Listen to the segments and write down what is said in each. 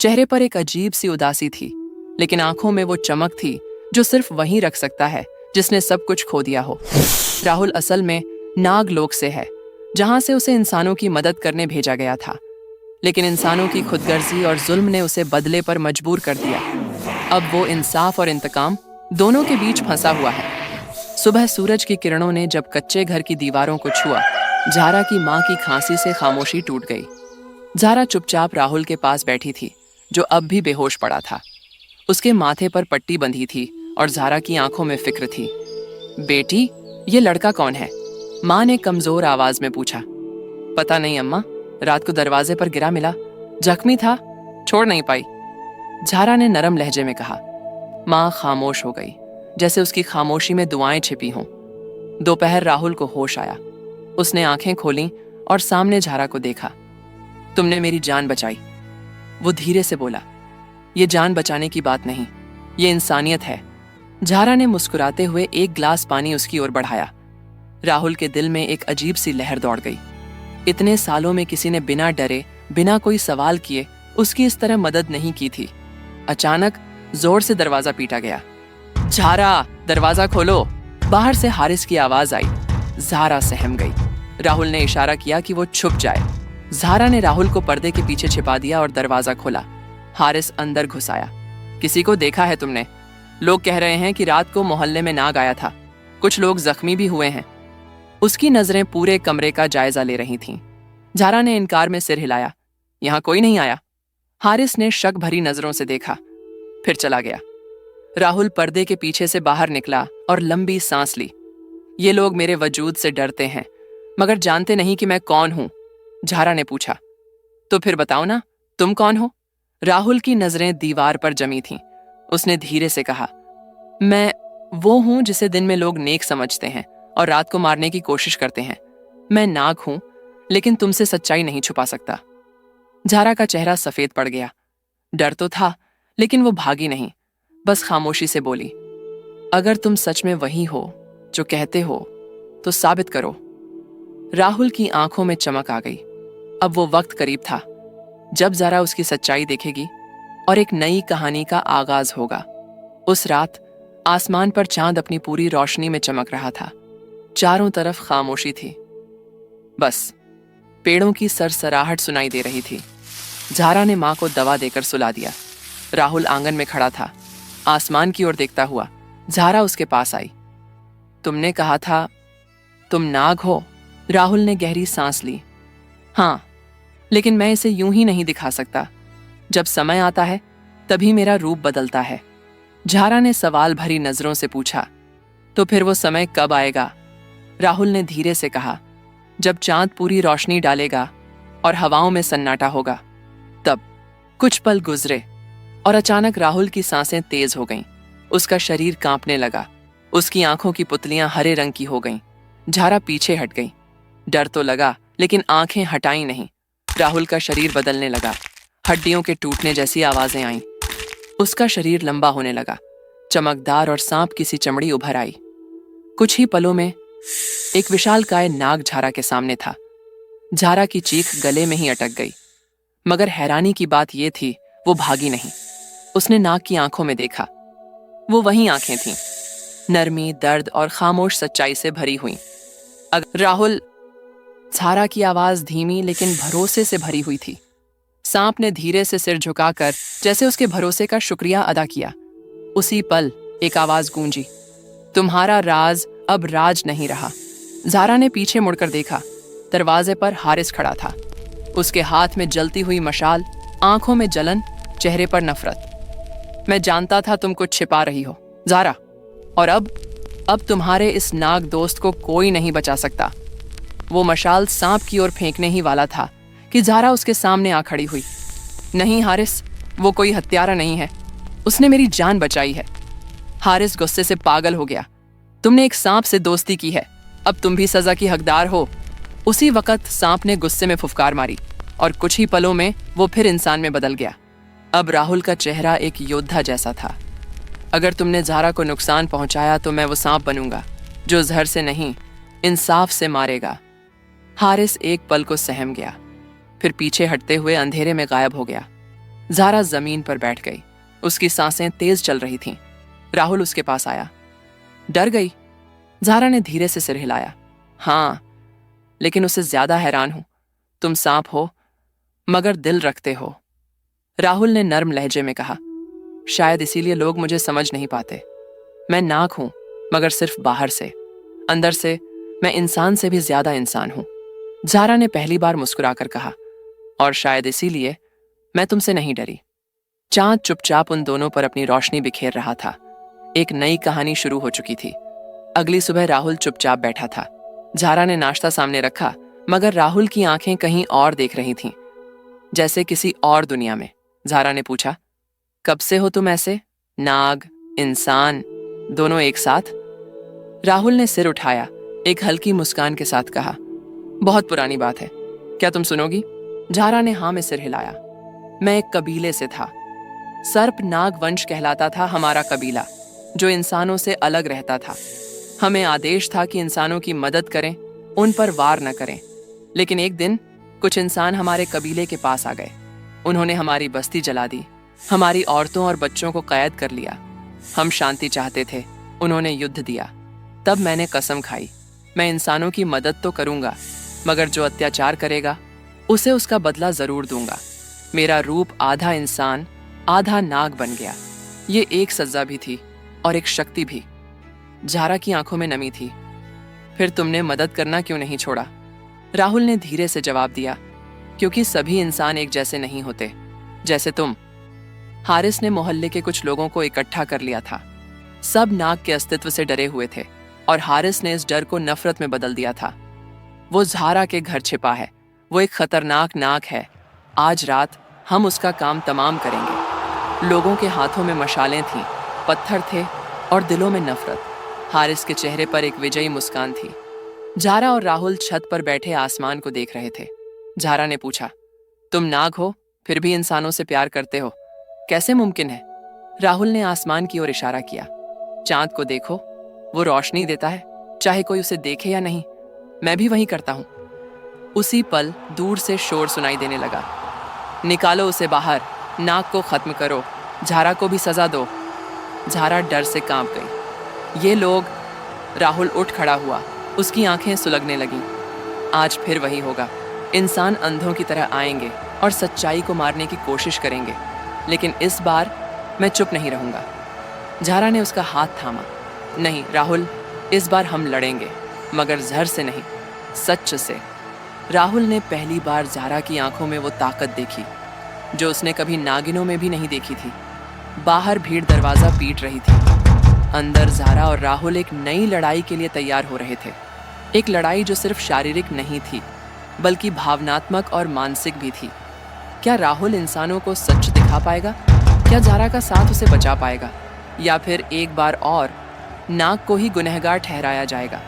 चेहरे पर एक अजीब सी उदासी थी, लेकिन आंखों में वो चमक थी जो सिर्फ वही रख सकता है जिसने सब कुछ खो दिया हो। राहुल असल में नागलोक से है, जहां से उसे इंसानों की मदद करने भेजा गया था, लेकिन इंसानों की खुदगर्जी और जुल्म ने उसे बदले पर मजबूर कर दिया। अब वो इंसाफ और इंतकाम दोनों के बीच फंसा हुआ है। सुबह सूरज की किरणों ने जब कच्चे घर की दीवारों को छुआ, झारा की माँ की खांसी से खामोशी टूट गई। झारा चुपचाप राहुल के पास बैठी थी, जो अब भी बेहोश पड़ा था। उसके माथे पर पट्टी बंधी थी और झारा की आंखों में फिक्र थी। बेटी, ये लड़का कौन है? माँ ने कमजोर आवाज में पूछा। पता नहीं अम्मा, रात को दरवाजे पर गिरा मिला, जख्मी था, छोड़ नहीं पाई, झारा ने नरम लहजे में कहा। माँ खामोश हो गई, जैसे उसकी खामोशी में दुआएं छिपी हों। दोपहर राहुल को होश आया। उसने आंखें खोलीं और सामने झारा को देखा। तुमने मेरी जान बचाई, वो धीरे से बोला। ये जान बचाने की बात नहीं, ये इंसानियत है। झारा ने मुस्कुराते हुए एक गिलास पानी उसकी ओर बढ़ाया। राहुल के दिल में एक अजीब सी लहर दौड़ गई। इतने सालों में किसी ने बिना डरे, बिना कोई सवाल किए उसकी इस तरह मदद नहीं की थी। अचानक जोर से दरवाजा पीटा गया। झारा, दरवाजा खोलो, बाहर से हारिस की आवाज आई। झारा सहम गई। राहुल ने इशारा किया कि वो छुप जाए। झारा ने राहुल को पर्दे के पीछे छिपा दिया और दरवाजा खोला। हारिस अंदर घुस आया। किसी को देखा है तुमने? लोग कह रहे हैं कि रात को मोहल्ले में नाग आया था, कुछ लोग जख्मी भी हुए हैं। उसकी नजरें पूरे कमरे का जायजा ले रही थीं। झारा ने इनकार में सिर हिलाया। यहां कोई नहीं आया। हारिस ने शक भरी नजरों से देखा, फिर चला गया। राहुल पर्दे के पीछे से बाहर निकला और लंबी सांस ली। ये लोग मेरे वजूद से डरते हैं, मगर जानते नहीं कि मैं कौन हूं, झारा ने पूछा। तो फिर बताओ ना, तुम कौन हो? राहुल की नजरें दीवार पर जमी थीं। उसने धीरे से कहा, मैं वो हूं जिसे दिन में लोग नेक समझते हैं और रात को मारने की कोशिश करते हैं। मैं नाग हूं, लेकिन तुमसे सच्चाई नहीं छुपा सकता। झारा का चेहरा सफेद पड़ गया। डर तो था, लेकिन वो भागी नहीं, बस खामोशी से बोली, अगर तुम सच में वही हो जो कहते हो तो साबित करो। राहुल की आंखों में चमक आ गई। अब वो वक्त करीब था जब जरा उसकी सच्चाई देखेगी और एक नई कहानी का आगाज होगा। उस रात आसमान पर चांद अपनी पूरी रोशनी में चमक रहा था। चारों तरफ खामोशी थी, बस पेड़ों की सरसराहट सुनाई दे रही थी। झारा ने मां को दवा देकर सुला दिया। राहुल आंगन में खड़ा था, आसमान की ओर देखता हुआ। झारा उसके पास आई। तुमने कहा था तुम नाग हो? राहुल ने गहरी सांस ली। हाँ, लेकिन मैं इसे यूं ही नहीं दिखा सकता। जब समय आता है तभी मेरा रूप बदलता है। झारा ने सवाल भरी नजरों से पूछा। तो फिर वो समय कब आएगा? राहुल ने धीरे से कहा, जब चांद पूरी रोशनी डालेगा और हवाओं में सन्नाटा होगा, तब। कुछ पल गुजरे और अचानक राहुल की सांसें तेज हो गईं। उसका शरीर कांपने लगा। उसकी आंखों की पुतलियां हरे रंग की हो गईं। झारा पीछे हट गई। डर तो लगा, लेकिन आंखें हटाई नहीं। राहुल का शरीर बदलने लगा। हड्डियों के टूटने जैसी आवाजें आईं। उसका शरीर लंबा होने लगा। चमकदार और सांप की सी चमड़ी उभर आई। कुछ ही पलों में एक विशालकाय नाग झारा के सामने था। झारा की चीख गले में ही अटक गई। मगर हैरानी की बात यह थी, वो भागी नहीं। उसने नाग की आंखों में देखा। वो वही आंखें थीं, नरमी, दर्द और खामोश सच्चाई से भरी हुई। राहुल, झारा की आवाज धीमी लेकिन भरोसे से भरी हुई थी। सांप ने धीरे से सिर झुकाकर जैसे उसके भरोसे का शुक्रिया अदा किया। उसी पल एक आवाज गूंजी, तुम्हारा राज अब राज नहीं रहा। झारा ने पीछे मुड़कर देखा। दरवाजे पर हारिस खड़ा था। उसके हाथ में जलती हुई मशाल, आंखों में जलन, चेहरे पर नफरत। मैं जानता था तुम कुछ छिपा रही हो, झारा, और अब तुम्हारे इस नाग दोस्त को कोई नहीं बचा सकता। वो मशाल सांप की ओर फेंकने ही वाला था कि झारा उसके सामने आ खड़ी हुई। नहीं हारिस, वो कोई हत्यारा नहीं है, उसने मेरी जान बचाई है। हारिस गुस्से से पागल हो गया। तुमने एक सांप से दोस्ती की है, अब तुम भी सजा की हकदार हो। उसी वक्त सांप ने गुस्से में फुफकार मारी और कुछ ही पलों में वो फिर इंसान में बदल गया। अब राहुल का चेहरा एक योद्धा जैसा था। अगर तुमने झारा को नुकसान पहुंचाया तो मैं वो सांप बनूंगा जो जहर से नहीं, इंसाफ से मारेगा। हारिस एक पल को सहम गया, फिर पीछे हटते हुए अंधेरे में गायब हो गया। ज़ारा जमीन पर बैठ गई। उसकी सांसें तेज चल रही थीं। राहुल उसके पास आया। डर गई? ज़ारा ने धीरे से सिर हिलाया। हाँ, लेकिन उससे ज्यादा हैरान हूं। तुम सांप हो मगर दिल रखते हो। राहुल ने नर्म लहजे में कहा। शायद इसीलिए लोग मुझे समझ नहीं पाते। मैं नाक हूं मगर सिर्फ बाहर से, अंदर से मैं इंसान से भी ज्यादा इंसान हूं। ज़ारा ने पहली बार मुस्कुराकर कहा। और शायद इसीलिए मैं तुमसे नहीं डरी। चांद चुपचाप उन दोनों पर अपनी रोशनी बिखेर रहा था। एक नई कहानी शुरू हो चुकी थी। अगली सुबह राहुल चुपचाप बैठा था। ज़ारा ने नाश्ता सामने रखा, मगर राहुल की आंखें कहीं और देख रही थीं, जैसे किसी और दुनिया में। ज़ारा ने पूछा, कब से हो तुम ऐसे? नाग, इंसान, दोनों एक साथ? राहुल ने सिर उठाया, एक हल्की मुस्कान के साथ कहा, बहुत पुरानी बात है, क्या तुम सुनोगी? ज़ारा ने हाँ में सिर हिलाया। मैं एक कबीले से था। सर्प नाग वंश कहलाता था हमारा कबीला, जो इंसानों से अलग रहता था। हमें आदेश था कि इंसानों की मदद करें, उन पर वार न करें। लेकिन एक दिन कुछ इंसान हमारे कबीले के पास आ गए। उन्होंने हमारी बस्ती जला दी, हमारी औरतों और बच्चों को कैद कर लिया। हम शांति चाहते थे, उन्होंने युद्ध दिया। तब मैंने कसम खाई, मैं इंसानों की मदद तो करूंगा, मगर जो अत्याचार करेगा उसे उसका बदला जरूर दूंगा। मेरा रूप आधा इंसान आधा नाग बन गया। ये एक सजा भी थी और एक शक्ति भी। ज़ारा की आंखों में नमी थी। फिर तुमने मदद करना क्यों नहीं छोड़ा? राहुल ने धीरे से जवाब दिया, क्योंकि सभी इंसान एक जैसे नहीं होते, जैसे तुम। हारिस ने मोहल्ले के कुछ लोगों को इकट्ठा कर लिया था। सब नाग के अस्तित्व से डरे हुए थे और हारिस ने इस डर को नफरत में बदल दिया था। वो ज़ारा के घर छिपा है। वो एक खतरनाक नाग है। आज रात हम उसका काम तमाम करेंगे। लोगों के हाथों में मशालें थीं, पत्थर थे और दिलों में नफरत। हारिस के चेहरे पर एक विजयी मुस्कान थी। ज़ारा और राहुल छत पर बैठे आसमान को देख रहे थे। ज़ारा ने पूछा, तुम नाग हो फिर भी इंसानों से प्यार करते हो, कैसे मुमकिन है? राहुल ने आसमान की ओर इशारा किया। चांद को देखो, वो रोशनी देता है, चाहे कोई उसे देखे या नहीं। मैं भी वही करता हूं। उसी पल दूर से शोर सुनाई देने लगा। निकालो उसे बाहर, नाग को खत्म करो, ज़ारा को भी सजा दो। ज़ारा डर से कांप गई। ये लोग। राहुल उठ खड़ा हुआ, उसकी आंखें सुलगने लगीं। आज फिर वही होगा। इंसान अंधों की तरह आएंगे और सच्चाई को मारने की कोशिश करेंगे, लेकिन इस बार मैं चुप नहीं रहूंगा। ज़ारा ने उसका हाथ थामा। नहीं राहुल, इस बार हम लड़ेंगे, मगर जहर से नहीं, सच से। राहुल ने पहली बार ज़ारा की आंखों में वो ताकत देखी जो उसने कभी नागिनों में भी नहीं देखी थी। बाहर भीड़ दरवाजा पीट रही थी। अंदर ज़ारा और राहुल एक नई लड़ाई के लिए तैयार हो रहे थे। एक लड़ाई जो सिर्फ शारीरिक नहीं थी, बल्कि भावनात्मक और मानसिक भी थी। क्या राहुल इंसानों को सच दिखा पाएगा? क्या ज़ारा का साथ उसे बचा पाएगा? या फिर एक बार और नाग को ही गुनहगार ठहराया जाएगा?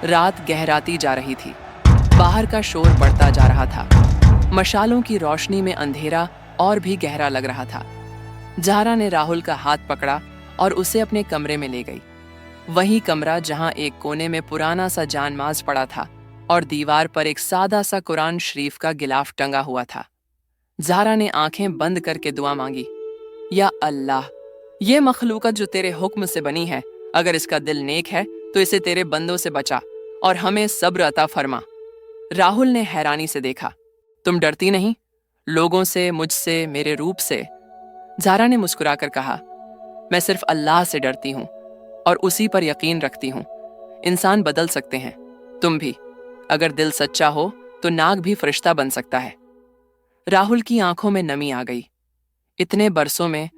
रात गहराती जा रही थी। बाहर का शोर बढ़ता जा रहा था। मशालों की रोशनी में अंधेरा और भी गहरा लग रहा था। ज़ारा ने राहुल का हाथ पकड़ा और उसे अपने कमरे में ले गई। वही कमरा जहां एक कोने में पुराना सा जानमाज पड़ा था और दीवार पर एक सादा सा कुरान शरीफ का गिलाफ टंगा हुआ था। ज़ारा ने आंखें बंद करके दुआ मांगी, या अल्लाह, ये मखलूकत जो तेरे हुक्म से बनी है, अगर इसका दिल नेक है तो इसे तेरे बंदों से बचा और हमें सब्र अता फरमा। राहुल ने हैरानी से देखा। तुम डरती नहीं? लोगों से, मुझसे, मेरे रूप से? ज़ारा ने मुस्कुराकर कहा, मैं सिर्फ अल्लाह से डरती हूँ और उसी पर यकीन रखती हूँ। इंसान बदल सकते हैं, तुम भी। अगर दिल सच्चा हो तो नाग भी फरिश्ता बन सकता है। राहुल की आंखों में नमी आ गई। इतने बरसों में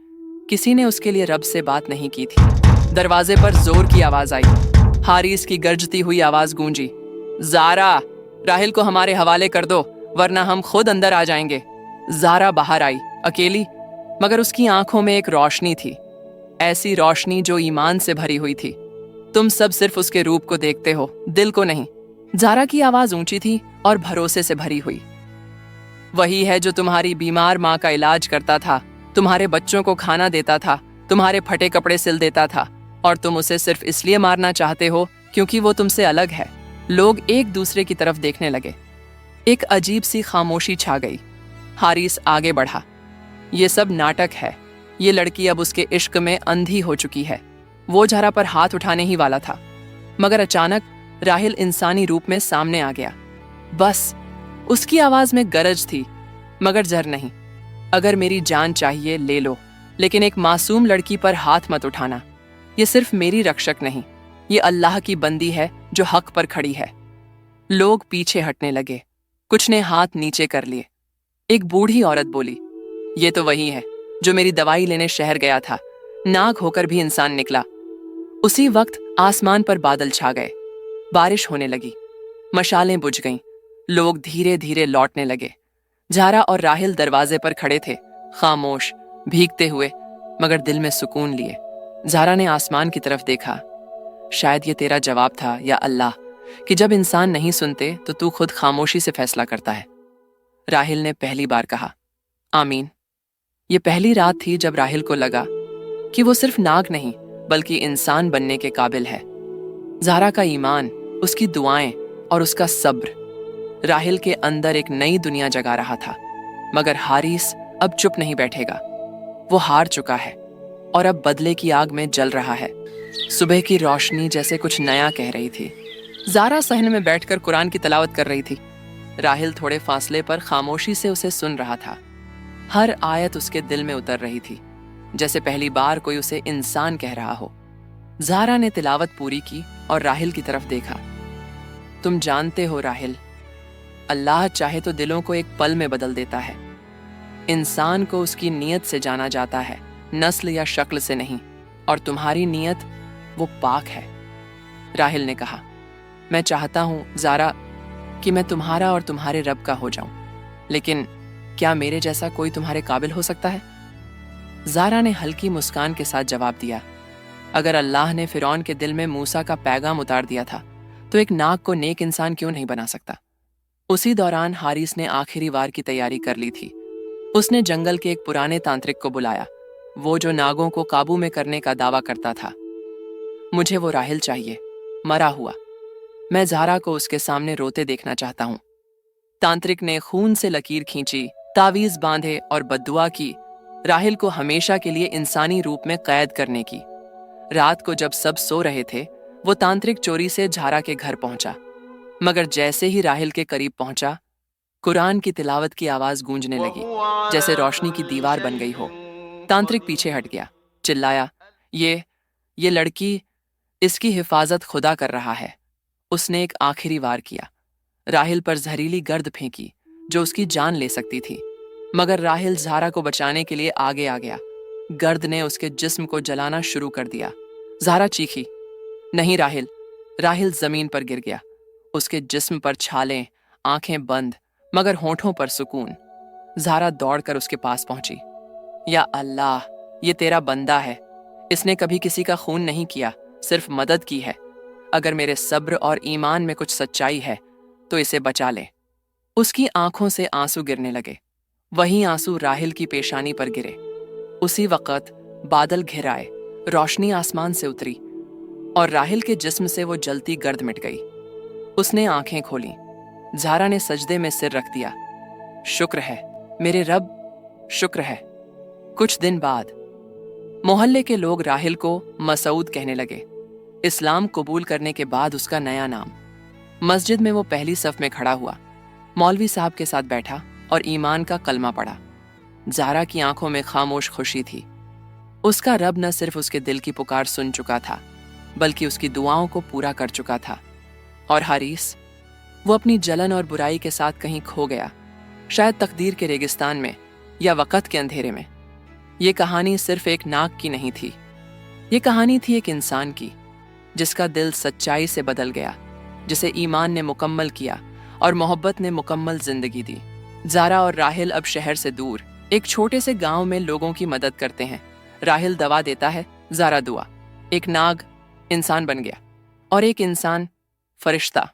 किसी ने उसके लिए रब से बात नहीं की थी। दरवाजे पर जोर की आवाज आई। हारिस की गरजती हुई आवाज गूंजी, ज़ारा, राहिल को हमारे हवाले कर दो, वरना हम खुद अंदर आ जाएंगे। ज़ारा बाहर आई, अकेली, मगर उसकी आंखों में एक रोशनी थी, ऐसी रोशनी जो ईमान से भरी हुई थी। तुम सब सिर्फ उसके रूप को देखते हो, दिल को नहीं। ज़ारा की आवाज ऊंची थी और भरोसे से भरी हुई। वही है जो तुम्हारी बीमार माँ का इलाज करता था, तुम्हारे बच्चों को खाना देता था, तुम्हारे फटे कपड़े सिल देता था, और तुम उसे सिर्फ इसलिए मारना चाहते हो क्योंकि वो तुमसे अलग है। लोग एक दूसरे की तरफ देखने लगे। एक अजीब सी खामोशी छा गई। हारिस आगे बढ़ा। ये सब नाटक है। ये लड़की अब उसके इश्क में अंधी हो चुकी है। वो ज़ारा पर हाथ उठाने ही वाला था, मगर अचानक राहिल इंसानी रूप में सामने आ गया। बस उसकी आवाज में गरज थी, मगर जर नहीं। अगर मेरी जान चाहिए ले लो, लेकिन एक मासूम लड़की पर हाथ मत उठाना। ये सिर्फ मेरी रक्षक नहीं, ये अल्लाह की बंदी है जो हक पर खड़ी है। लोग पीछे हटने लगे, कुछ ने हाथ नीचे कर लिए। एक बूढ़ी औरत बोली, ये तो वही है जो मेरी दवाई लेने शहर गया था, नाग होकर भी इंसान निकला। उसी वक्त आसमान पर बादल छा गए, बारिश होने लगी, मशालें बुझ गईं, लोग धीरे धीरे लौटने लगे। ज़ारा और राहिल दरवाजे पर खड़े थे, खामोश, भीगते हुए, मगर दिल में सुकून लिए। ज़ारा ने आसमान की तरफ देखा। शायद ये तेरा जवाब था या अल्लाह, कि जब इंसान नहीं सुनते तो तू खुद खामोशी से फैसला करता है। राहिल ने पहली बार कहा, आमीन। ये पहली रात थी जब राहिल को लगा कि वो सिर्फ नाग नहीं बल्कि इंसान बनने के काबिल है। ज़ारा का ईमान, उसकी दुआएं और उसका सब्र राहिल के अंदर एक नई दुनिया जगा रहा था। मगर हारिस अब चुप नहीं बैठेगा। वो हार चुका है और अब बदले की आग में जल रहा है। सुबह की रोशनी जैसे कुछ नया कह रही थी। ज़ारा सहन में बैठकर कुरान की तिलावत कर रही थी। राहिल थोड़े फासले पर खामोशी से उसे सुन रहा था। हर आयत उसके दिल में उतर रही थी, जैसे पहली बार कोई उसे इंसान कह रहा हो। ज़ारा ने तिलावत पूरी की और राहिल की तरफ देखा। तुम जानते हो राहिल, अल्लाह चाहे तो दिलों को एक पल में बदल देता है। इंसान को उसकी नीयत से जाना जाता है, नस्ल या शक्ल से नहीं, और तुम्हारी नीयत वो पाक है। राहिल ने कहा, मैं चाहता हूं ज़ारा कि मैं तुम्हारा और तुम्हारे रब का हो जाऊं, लेकिन क्या मेरे जैसा कोई तुम्हारे काबिल हो सकता है? ज़ारा ने हल्की मुस्कान के साथ जवाब दिया, अगर अल्लाह ने फिरौन के दिल में मूसा का पैगाम उतार दिया था तो एक नाग को नेक इंसान क्यों नहीं बना सकता? उसी दौरान हारिस ने आखिरी वार की तैयारी कर ली थी। उसने जंगल के एक पुराने तांत्रिक को बुलाया, वो जो नागों को काबू में करने का दावा करता था। मुझे वो राहिल चाहिए, मरा हुआ। मैं ज़ारा को उसके सामने रोते देखना चाहता हूं। तांत्रिक ने खून से लकीर खींची, तावीज बांधे और बद्दुआ की, राहिल को हमेशा के लिए इंसानी रूप में कैद करने की। रात को जब सब सो रहे थे, वो तांत्रिक चोरी से ज़ारा के घर पहुंचा, मगर जैसे ही राहिल के करीब पहुंचा, कुरान की तिलावत की आवाज गूंजने लगी, जैसे रोशनी की दीवार बन गई हो। तांत्रिक पीछे हट गया, चिल्लाया, ये लड़की, इसकी हिफाजत खुदा कर रहा है। उसने एक आखिरी वार किया, राहिल पर जहरीली गर्द फेंकी जो उसकी जान ले सकती थी, मगर राहिल ज़ारा को बचाने के लिए आगे आ गया। गर्द ने उसके जिस्म को जलाना शुरू कर दिया। ज़ारा चीखी, नहीं राहिल। राहिल जमीन पर गिर गया, उसके जिस्म पर छालें, आंखें बंद, मगर होंठों पर सुकून। ज़ारा दौड़कर उसके पास पहुंची। या अल्लाह, ये तेरा बंदा है, इसने कभी किसी का खून नहीं किया, सिर्फ मदद की है। अगर मेरे सब्र और ईमान में कुछ सच्चाई है तो इसे बचा ले। उसकी आंखों से आंसू गिरने लगे, वही आंसू राहिल की पेशानी पर गिरे। उसी वक़्त बादल घिर आए, रोशनी आसमान से उतरी और राहिल के जिस्म से वो जलती गर्द मिट गई। उसने आंखें खोली। ज़ारा ने सजदे में सिर रख दिया। शुक्र है मेरे रब, शुक्र है। कुछ दिन बाद मोहल्ले के लोग राहिल को मसूद कहने लगे। इस्लाम कबूल करने के बाद उसका नया नाम। मस्जिद में वो पहली सफ में खड़ा हुआ, मौलवी साहब के साथ बैठा और ईमान का कलमा पढ़ा। ज़ारा की आंखों में खामोश खुशी थी। उसका रब न सिर्फ उसके दिल की पुकार सुन चुका था, बल्कि उसकी दुआओं को पूरा कर चुका था। और हारिस, वो अपनी जलन और बुराई के साथ कहीं खो गया, शायद तकदीर के रेगिस्तान में या वक़्त के अंधेरे में। ये कहानी सिर्फ एक नाग की नहीं थी, ये कहानी थी एक इंसान की, जिसका दिल सच्चाई से बदल गया, जिसे ईमान ने मुकम्मल किया और मोहब्बत ने मुकम्मल जिंदगी दी। ज़ारा और राहिल अब शहर से दूर एक छोटे से गांव में लोगों की मदद करते हैं। राहिल दवा देता है, ज़ारा दुआ। एक नाग इंसान बन गया और एक इंसान फरिश्ता।